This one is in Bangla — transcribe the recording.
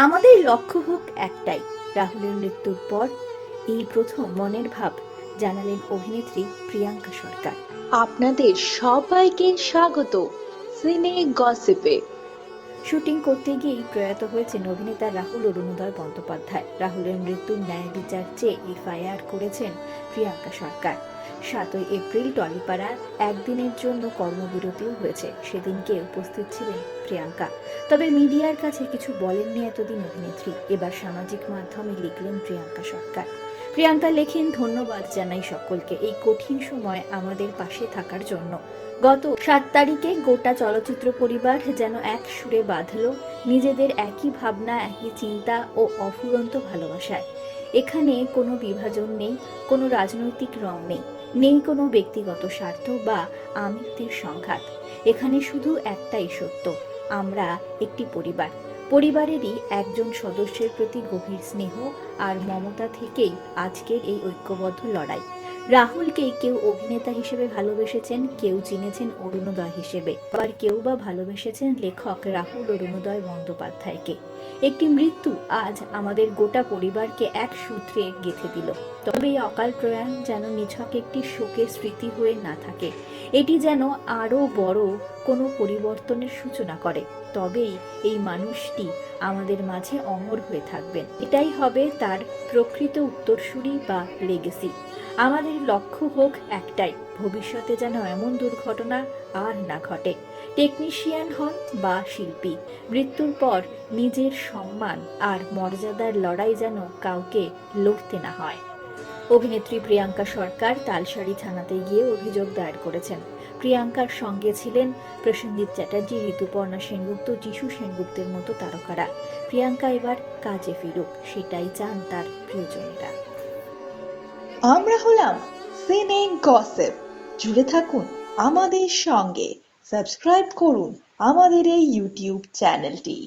আমাদের লক্ষ্য হোক একটাই, রাহুলের মৃত্যুর পর এই প্রথম মনের ভাব জানালেন অভিনেত্রী প্রিয়াঙ্কা সরকার। আপনাদের সবাইকে স্বাগত সিনে গসিপে। শুটিং করতে গিয়েই প্রয়াত হয়েছেন অভিনেতা রাহুল অরুণোদয় বন্দ্যোপাধ্যায়। রাহুলের মৃত্যুর ন্যায় বিচার চেয়ে এফআইআর করেছেন প্রিয়াঙ্কা সরকার। 7ই এপ্রিল টলিপাড়ার একদিনের জন্য কর্মবিরতিও হয়েছে, সেদিনকে উপস্থিত ছিলেন প্রিয়াঙ্কা। তবে মিডিয়ার কাছে কিছু বলেননি এতদিন অভিনেত্রী। এবার সামাজিক মাধ্যমে লিখলেন প্রিয়াঙ্কা সরকার। প্রিয়াঙ্কা লেখেন, ধন্যবাদ জানাই সকলকে এই কঠিন সময় আমাদের পাশে থাকার জন্য। গত 7 তারিখে গোটা চলচ্চিত্র পরিবার যেন এক সুরে বাঁধল, নিজেদের একই ভাবনা, একই চিন্তা ও অফুরন্ত ভালোবাসায়। এখানে কোনো বিভাজন নেই, কোনো রাজনৈতিক রং নেই, নেই কোনো ব্যক্তিগত স্বার্থ বা আমিত্বের সংঘাত। এখানে শুধু একটাই সত্য, আমরা একটি পরিবার। পরিবারেরই একজন সদস্যের প্রতি গভীর স্নেহ আর মমতা থেকেই আজকের এই ঐক্যবদ্ধ লড়াই। রাহুলকে কেউ অভিনেতা হিসেবে ভালোবেসেছেন, কেউ চিনেছেন অরুণোদয় হিসেবে, আবার কেউ বা ভালোবেসেছেন লেখক রাহুল অরুণোদয় বন্দ্যোপাধ্যায়কে। একটি মৃত্যু আজ আমাদের গোটা পরিবারকে এক সূত্রে গেঁথে দিল। তবে এই অকাল প্রয়াণ যেন নিছক একটি শোকের স্মৃতি হয়ে না থাকে, এটি যেন আরও বড় কোনো পরিবর্তনের সূচনা করে। তবেই এই মানুষটি আমাদের মাঝে অমর হয়ে থাকবেন, এটাই হবে তার প্রকৃত উত্তরসূরি বা লেগেসি। আমাদের লক্ষ্য হোক একটাই, ভবিষ্যতে যেন এমন দুর্ঘটনা আর না ঘটে। টেকনিশিয়ান হন বা শিল্পী, মৃত্যুর পর নিজের সম্মান আর মর্যাদার লড়াই যেন কাউকে লড়তে না হয়। অভিনেত্রী প্রিয়াঙ্কা সরকার তালসারি থানাতে গিয়ে অভিযোগ দায়ের করেছেন। প্রিয়াঙ্কার সঙ্গে ছিলেন প্রসেনজিৎ চ্যাটার্জি, ঋতুপর্ণা সেনগুপ্ত, যিশু সেনগুপ্তের মতো তারকারা। প্রিয়াঙ্কা এবার কাজে ফিরুক, সেটাই চান তার প্রিয়জনেরা। আমরা হলাম সিনে গসিপ। জুড়ে থাকুন আমাদের সঙ্গে, সাবস্ক্রাইব করুন আমাদের এই ইউটিউব চ্যানেলটি।